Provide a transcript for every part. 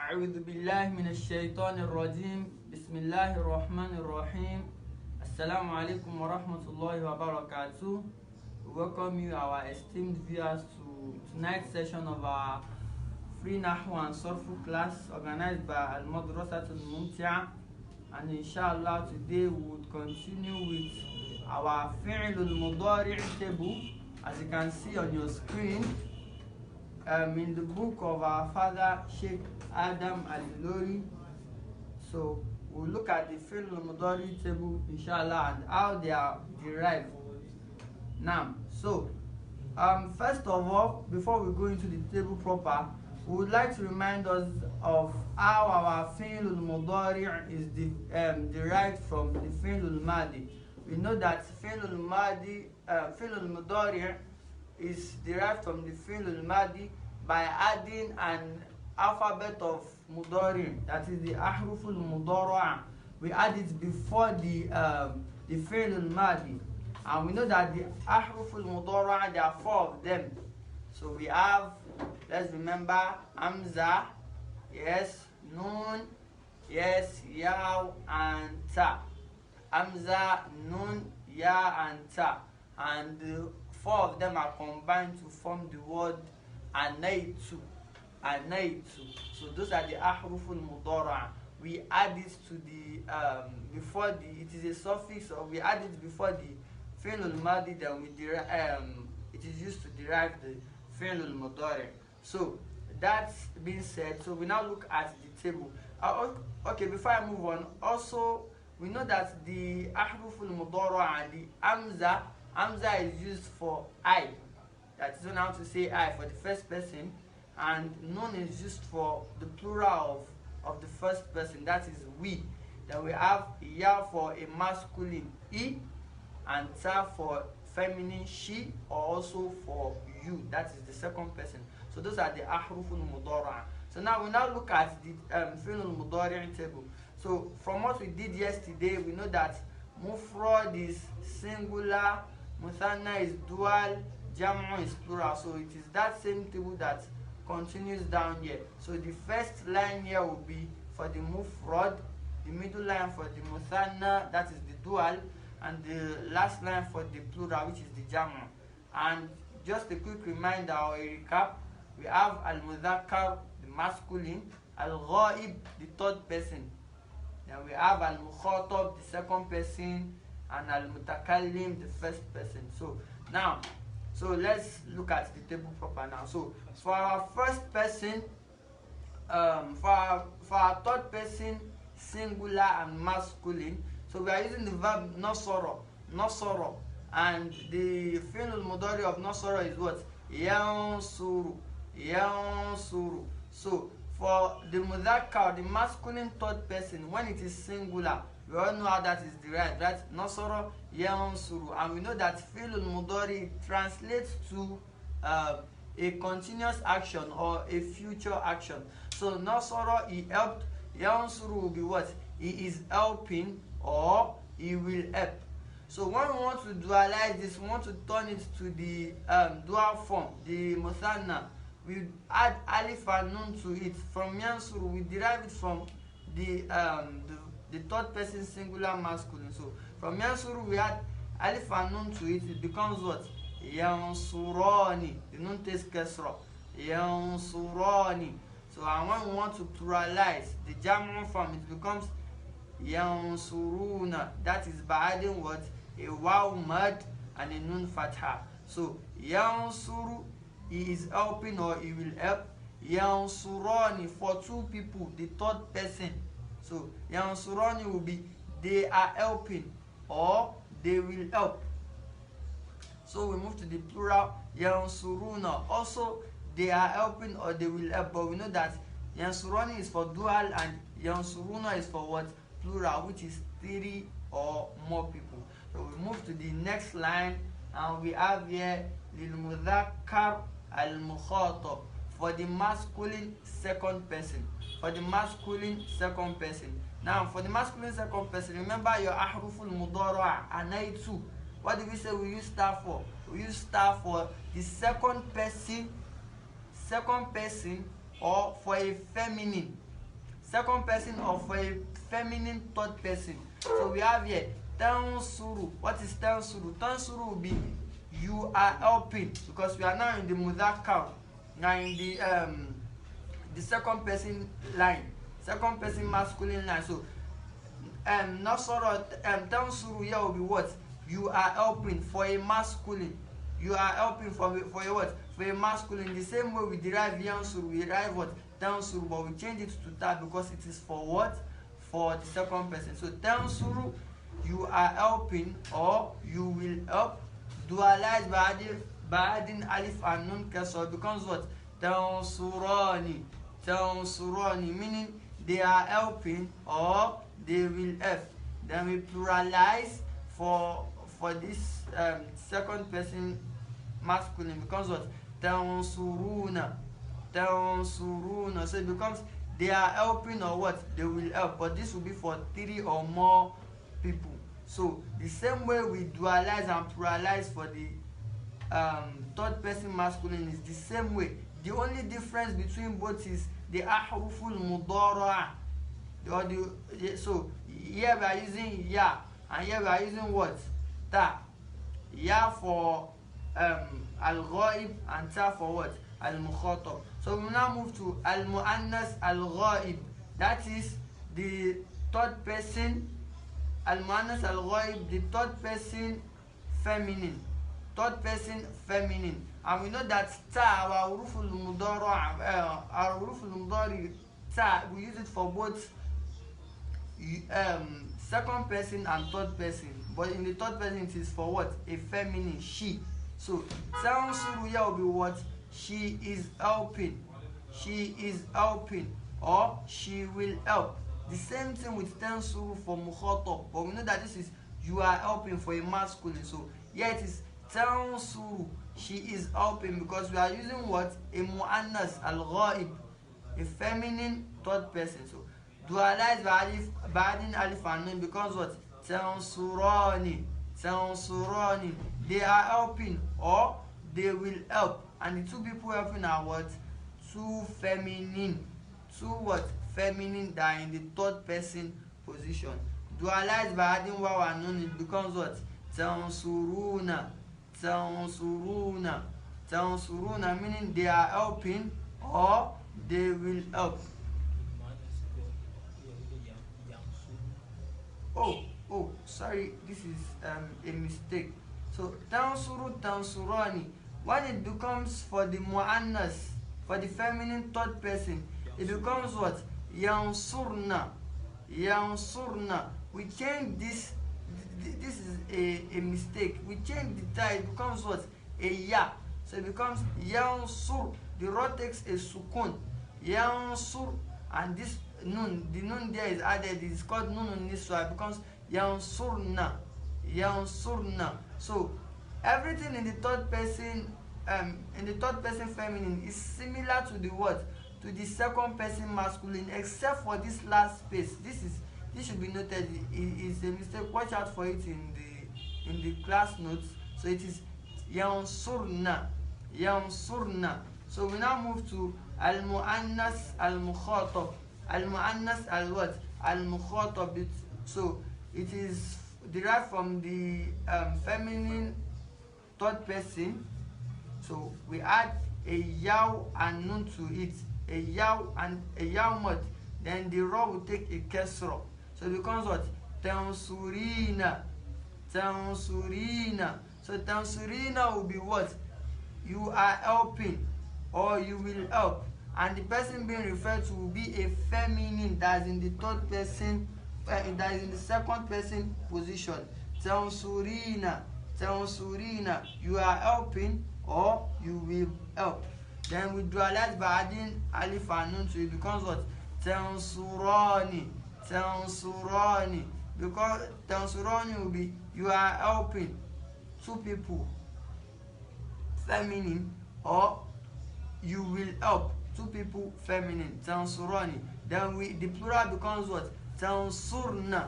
أعوذ بالله من الشيطان الرجيم بسم الله الرحمن الرحيم Assalamu alaikum wa rahmatullahi wa barakatuh. We welcome you, our esteemed viewers, to tonight's session of our free Nahwu and Sarf class organized by Al-Madrasatul Mumtia. And inshallah today we would continue with our Fi'lul Mudari' table, as you can see on your screen. In the book of our father Sheikh Adam Al-Ilori. So we'll look at the Fi'lul Mudari table inshallah and how they are derived. Now, so first of all, before we go into the table proper, we would like to remind us of how our Fi'lul Mudari is derived from the Fi'lul Madi. We know that Fi'lul Mudari is derived from the Fi'lul Madi by adding an alphabet of Mudari, that is the Ahruful Mudara'a. We add it before the Fi'lul Madi. And we know that the Ahruful Mudara'a, there are 4 of them. So we have, let's remember, Hamza, yes, Nun, yes, Ya, and Ta. Hamza, Nun, Ya, and Ta. And 4 of them are combined to form the word Anaitu. So those are the Ahruful Mudara. We add it to the before the, it is a suffix, or we add it before the Fi'lul Madi, then we it is used to derive the Fi'lul Mudari. So that's being said, so we now look at the table. Okay, before I move on, also we know that the Ahruful Mudara and the Hamza is used for I. That is how to say I for the first person, and Nun is used for the plural of the first person, that is we. Then we have Ya for a masculine I, and Ta for feminine she, or also for you, that is the second person. So those are the Ahruful Mudara. So now we now look at the Fi'lul Mudari table. So from what we did yesterday, we know that Mufrad is singular, Muthanna is dual, Jam'u is plural. So it is that same table that continues down here. So the first line here will be for the Mufrad, the middle line for the Muthanna, that is the dual, and the last line for the plural, which is the Jam'u. And just a quick reminder or a recap, we have Al-Mudhakkar, the masculine, Al-Ghaib, the third person. Then we have Al-Mukhatab, the second person, and Al-Mutakallim, the first person. So now, so let's look at the table proper now. So for our first person, for our third person, singular and masculine, so we are using the verb nasara, and the Fi'lul Mudari of nasara is what? Yansuru. So for the Mudhakkar, the masculine third person, when it is singular, we all know how that is derived, right? Nasara yansuru. And we know that Fi'lul Mudari translates to a continuous action or a future action. So Nasara, he helped. Yansuru will be what? He is helping, or he will help. So when we want to dualize this, we want to turn it to the dual form, the Muthanna. We add alif and nun to it. From yansuru, we derive it from the third person singular masculine. So from yansuru, we add alif and nun to it. It becomes what? Yansurani. The nun takes kasra. Yansurani. So and when we want to pluralize the Jam'u form, it becomes Yansuruna. That is by adding what? A waw mad and a nun fatha. So Yansuru, he is helping or he will help. Yansurani, for 2 people, the third person. So Yansurani will be they are helping or they will help. So we move to the plural Yansuruna. Also, they are helping or they will help, but we know that Yansurani is for dual and Yansuruna is for what? Plural, which is 3 or more people. So we move to the next line, and we have here Lil Mudhakkar Al Mukhatab, for the masculine second person. For the masculine second person. Now for the masculine second person, remember your Ahruful Mudara Anaitu. What did we say we use star for? We use star for the second person, or for a feminine. second person or for a feminine third person. So we have here tansuru. What is tansuru? Tansuru will be you are helping, because we are now in the mudhakkar, now in the second person line, second person masculine line. So nasara tansuru here will be what? You are helping for a masculine. You are helping for a what? For a masculine. The same way we derive yansuru, we derive what? Tansuru, but we change it to ta because it is for what? For the second person. So tansuru, you are helping or you will help. Dualize by adding alif and nun kasra becomes what? Tansurani. Tansurani, meaning they are helping or they will help. Then we pluralize for this second person masculine becomes what? Tansuruna. Tansuruna. So it becomes they are helping or what? They will help. But this will be for 3 or more people. So the same way we dualize and pluralize for the third person masculine is the same way. The only difference between both is the ahruful mudara'a. So here we are using ya, and here we are using what? Ta. Ya for al-ghaib and ta for what? Al-mukhatab. So we now move to al-mu'annas al-ghaib. That is the third person. Al-mu'annas al-ghaib, the third person feminine. Third person feminine. And we know that ta, our huruful mudari, ta, we use it for both second person and third person. But in the third person it is for what? A feminine, she. So tansuru here will be what? She is helping. She is helping or she will help. The same thing with tansuru for mukhatab, but we know that this is you are helping for a masculine. So here it is tansuru, she is helping, because we are using what? A mu'annas al-ghaib, a feminine third person. So dualize by adding alif and nun becomes what? Tansurani. Tansurani. They are helping or they will help. And the two people helping are what? Two feminine. Two what? Feminine that are in the third person position. Dualize by adding waw and nun, it becomes what? Tansuruna. Tansuruna. Tansuruna, meaning they are helping or they will help. Oh, sorry, this is a mistake. So tansuru, tansurani, when it becomes for the mu'annas, for the feminine third person, it becomes what? Yansurna. Yansurna. We change this. This is a mistake. We change the tie. It becomes what? A ya. So it becomes yansur. The ra takes a sukun. Yansur. And this nun, the nun there is added. It is called nun niswa. It becomes yansurna. Yansurna. So everything in the third person, feminine is similar to the what? To the second person masculine, except for this last space. This should be noted. It is a mistake. Watch out for it in the class notes. So it is yansurna. Yansurna. So we now move to al-mu'annas al-mukhatab. Al-mu'annas al-what? Al-mukhatab. So it is derived from the feminine third person. So we add a yaw and nun to it. A yaw and a yaw mod. Then the ra will take a kesra. So it becomes what? Tansurina. Tansurina. So tansurina will be what? You are helping or you will help. And the person being referred to will be a feminine that is in the third person, that is in the second person position. Tansurina. Tansurina. You are helping or you will help. Then we dualize by adding alif and nun, so it becomes what? Tansurani. Tansurani. Because tansurani will be you are helping two people, feminine, or you will help two people, feminine. Tansurani. Then the plural becomes what? Tansurna.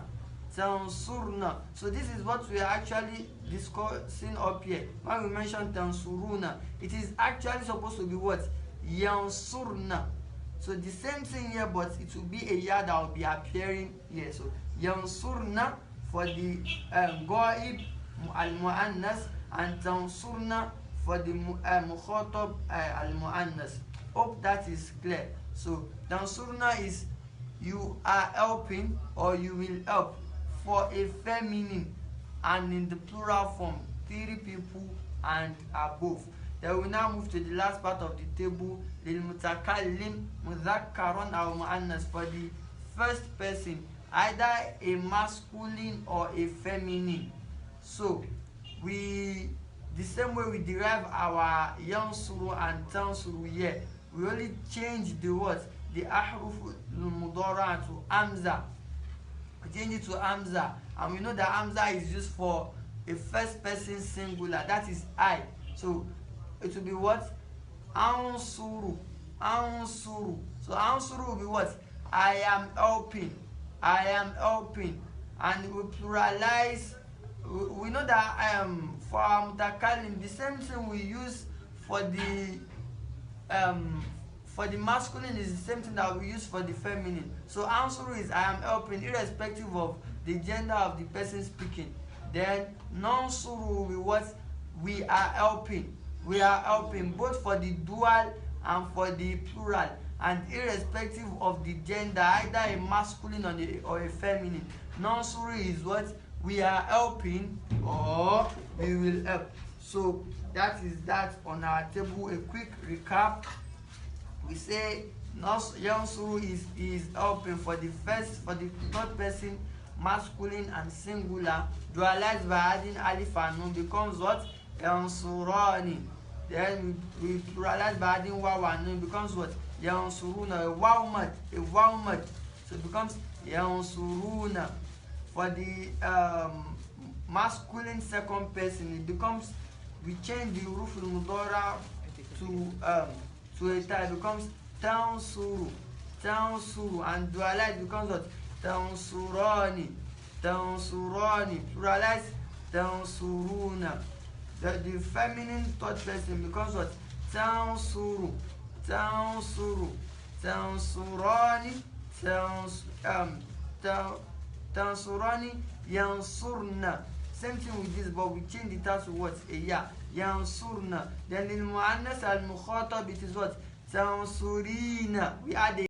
Tansurna. So this is what we are actually discussing up here. When we mention tansuruna, it is actually supposed to be what? Yansurna. So the same thing here, but it will be a ya that will be appearing here. So yansurna for the ghaib al-mu'annas, and tansurna for the mukhatab al-mu'annas. Hope that is clear. So tansurna is you are helping or you will help for a feminine and in the plural form, 3 people and above. Then we now move to the last part of the table, lil mutakallim mudhakkaran aw muannas, for the first person, either a masculine or a feminine. So we, the same way we derive our yansuru and tansuru here, we only change the words, the ahruf al-mudara to amza. We change it to amza, and we know that amza is used for a first person singular, that is I. So it will be what? Ansuru. Ansuru. So ansuru will be what? I am helping. I am helping. And we pluralize. We know that for mutakalim, the same thing we use for the masculine is the same thing that we use for the feminine. So ansuru is I am helping, irrespective of the gender of the person speaking. Then non-suru will be what? We are helping. We are helping both for the dual and for the plural, and irrespective of the gender, either a masculine or a feminine. Non-suru is what? We are helping or we will help. So that is that on our table. A quick recap. We say yansuru is helping for the third person, masculine and singular, dualized by adding alif and nun, becomes what? Yansurani. Then we pluralize by adding waw and nun, becomes what? Yansuruna. A waw mad. So it becomes yansuruna. For the masculine second person, it becomes, we change the huruf al-mudara to a ta, it becomes tansuru, and dualized becomes what? Tansurani, pluralized tansuruna. The feminine third person becomes what? Tansuru, tansurani, tansurani, yansurna. Same thing with this, but we change it out to what? A ya. Yansurna. Then in muannas al mukhatab, it is what? Tansurina. We add a